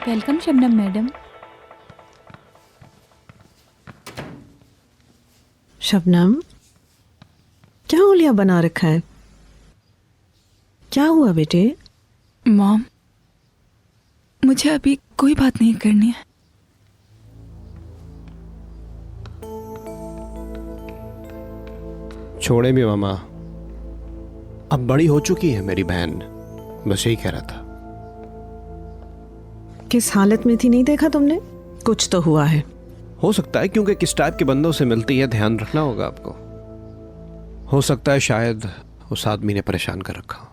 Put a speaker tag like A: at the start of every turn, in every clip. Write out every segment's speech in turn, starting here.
A: Welcome Shabnam madam.
B: Shabnam, क्या होलिया बना रखा है? क्या हुआ बेटे?
A: मॉम, मुझे अभी कोई बात नहीं करनी है।
C: छोड़े भी मामा, अब बड़ी हो चुकी है मेरी बहन। बस यही कह रहा था।
B: किस हालत में थी नहीं देखा तुमने? कुछ तो हुआ है।
C: हो सकता है क्योंकि किस टाइप के बंदों से मिलती है, ध्यान रखना होगा आपको। हो सकता है शायद उस आदमी ने परेशान कर रखा हो।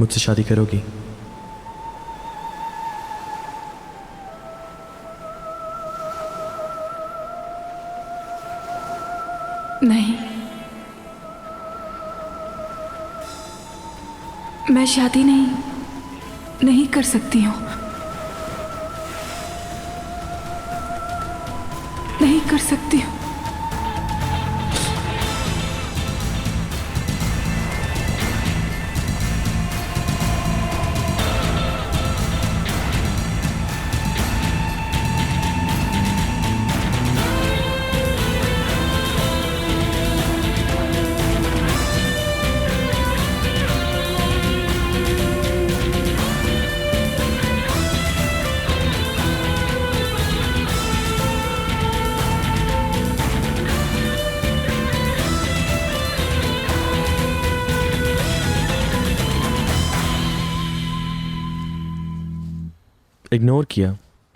D: मुझसे शादी करोगी?
A: नहीं, मैं शादी नहीं कर सकती हूँ। नहीं कर सकती हूँ।
D: इग्नोर किया,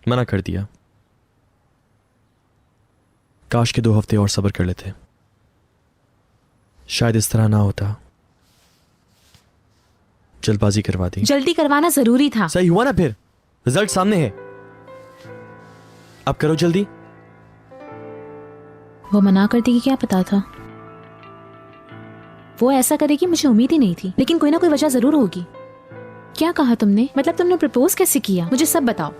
D: मना कर दिया। काश के 2 हफ्ते और सब्र कर लेते, शायद इस तरह ना होता। जल्दबाजी करवा दी।
E: जल्दी करवाना जरूरी था।
D: सही हुआ ना? फिर रिजल्ट सामने है, अब करो जल्दी।
E: वो मना कर देगी, क्या पता था वो ऐसा करेगी। मुझे उम्मीद ही नहीं थी, लेकिन कोई ना कोई वजह जरूर होगी। क्या कहा तुमने? मतलब तुमने प्रपोज कैसे किया? मुझे सब बताओ।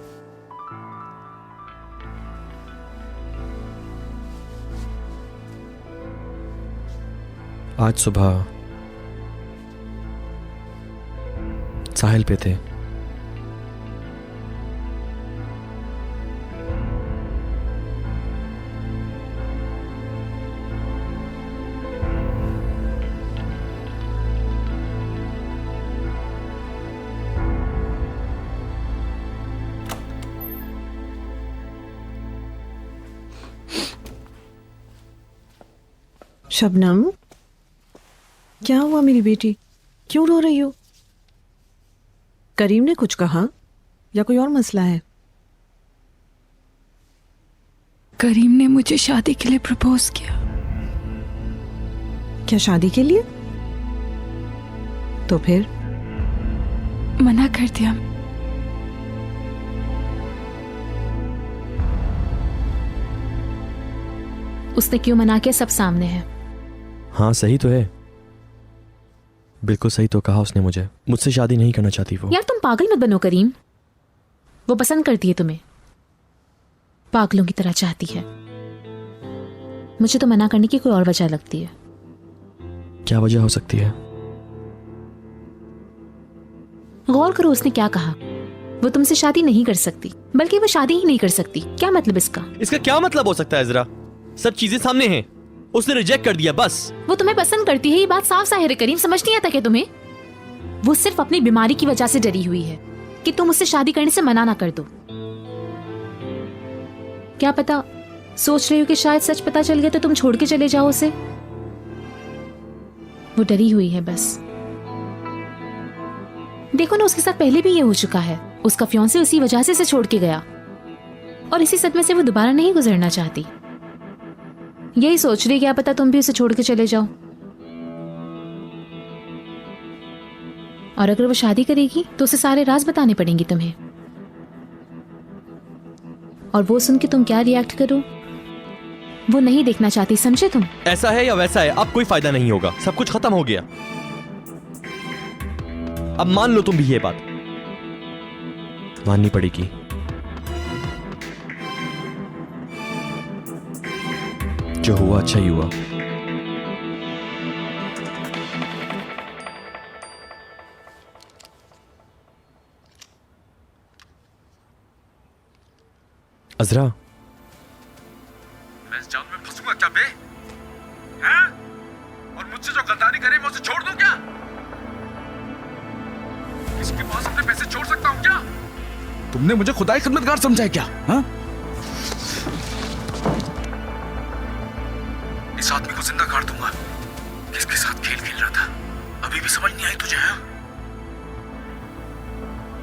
D: आज सुबह साहिल पे थे।
B: शबनम, क्या हुआ मेरी बेटी? क्यों रो रही हो? करीम ने कुछ कहा या कोई और मसला है?
A: करीम ने मुझे शादी के लिए प्रपोज किया।
B: क्या शादी के लिए? तो फिर?
A: मना कर दिया।
E: उसने क्यों मना किया सब सामने है।
D: हाँ सही तो है, बिल्कुल सही तो कहा उसने। मुझसे शादी नहीं करना चाहती वो।
E: यार तुम पागल मत बनो करीम। वो पसंद करती है तुम्हें, पागलों की तरह चाहती है। मुझे तो मना करने की कोई और वजह लगती है।
D: क्या वजह हो सकती है?
E: गौर करो उसने क्या कहा। वो तुमसे शादी नहीं कर सकती, बल्कि वो शादी ही नहीं कर सकती। क्या मतलब इसका?
D: इसका क्या मतलब हो सकता है? जरा सब चीजें सामने हैं, उसने रिजेक्ट कर दिया बस।
E: वो तुम्हें पसंद करती है, ये बात साफ साहिर है करीम। समझ नहीं आता क्या तुम्हें? वो सिर्फ अपनी बीमारी की वजह से डरी हुई है कि तुम उससे शादी करने से मना ना कर दो। क्या पता सोच रही हो कि शायद सच पता चल गया तो तुम छोड़ के चले जाओ उसे। वो डरी हुई है बस। देखो ना, उसके साथ पहले भी ये हो चुका है। उसका फियांसे उसी वजह से छोड़ के गया और इसी सदमे से वो दोबारा नहीं गुजरना चाहती। यही सोच रही, क्या पता तुम भी उसे छोड़ के चले जाओ। और अगर वो शादी करेगी तो उसे सारे राज बताने पड़ेंगे तुम्हें। और वो सुन के तुम क्या रिएक्ट करो वो नहीं देखना चाहती, समझे तुम?
D: ऐसा है या वैसा है, अब कोई फायदा नहीं होगा, सब कुछ खत्म हो गया। अब मान लो तुम भी ये बात, माननी पड़ेगी। जो हुआ अच्छा ही हुआ। अजरा,
F: मैं इस जाल में फंसूंगा क्या बे? हैं? और मुझसे जो गद्दारी करे मैं उसे छोड़ दूं क्या? किसके पास अपने पैसे छोड़ सकता हूं क्या? तुमने मुझे खुदाई खिदमतगार समझा है क्या? हाँ? इस आदमी को जिंदा काट दूंगा। किसके साथ खेल खेल रहा था? अभी भी समझ नहीं आई तुझे? हाँ?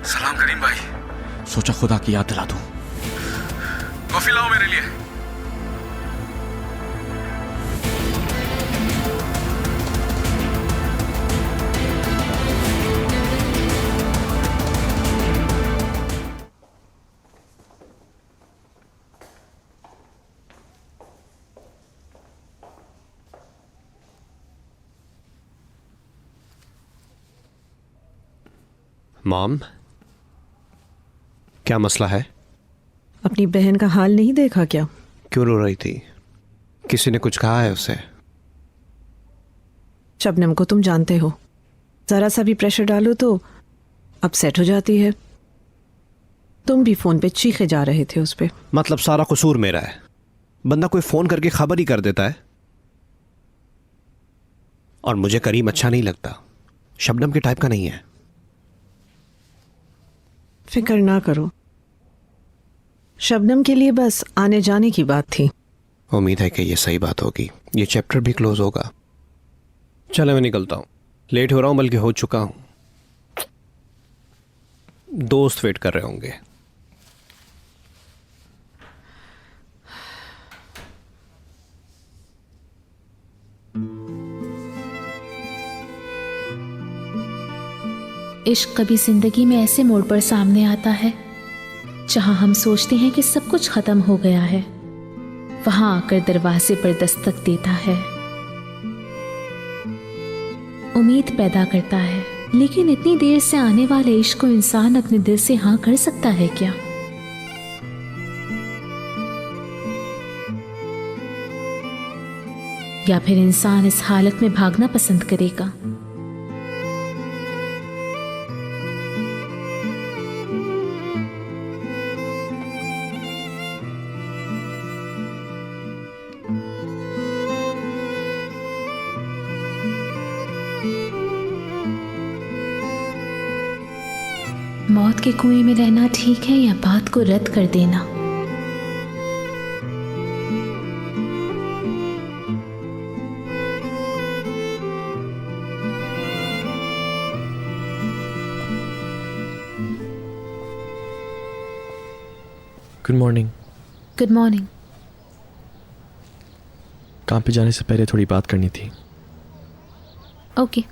F: सलाम करीम भाई। सोचा खुदा की याद दिला दूं। कॉफी लाओ मेरे लिए।
C: मॉम, क्या मसला है?
B: अपनी बहन का हाल नहीं देखा क्या?
C: क्यों रो रही थी? किसी ने कुछ कहा है उसे?
B: शबनम को तुम जानते हो, जरा सा भी प्रेशर डालो तो अपसेट हो जाती है। तुम भी फोन पे चीखे जा रहे थे उस पे।
C: मतलब सारा कसूर मेरा है? बंदा कोई फोन करके खबर ही कर देता है। और मुझे करीम अच्छा नहीं लगता, शबनम के टाइप का नहीं है।
B: फिक्र ना करो, शबनम के लिए बस आने जाने की बात थी।
C: उम्मीद है कि ये सही बात होगी, ये चैप्टर भी क्लोज होगा। चले मैं निकलता हूँ, लेट हो रहा हूँ बल्कि हो चुका हूँ। दोस्त वेट कर रहे होंगे।
E: इश्क कभी जिंदगी में ऐसे मोड़ पर सामने आता है जहां हम सोचते हैं कि सब कुछ खत्म हो गया है, वहां आकर दरवाजे पर दस्तक देता है, उम्मीद पैदा करता है। लेकिन इतनी देर से आने वाले इश्क को इंसान अपने दिल से हाँ कर सकता है क्या? या फिर इंसान इस हालत में भागना पसंद करेगा? मौत के कुएं में रहना ठीक है या बात को रद्द कर देना?
D: Good morning.
E: Good morning.
D: काम पे जाने से पहले थोड़ी बात करनी थी।
E: ओके।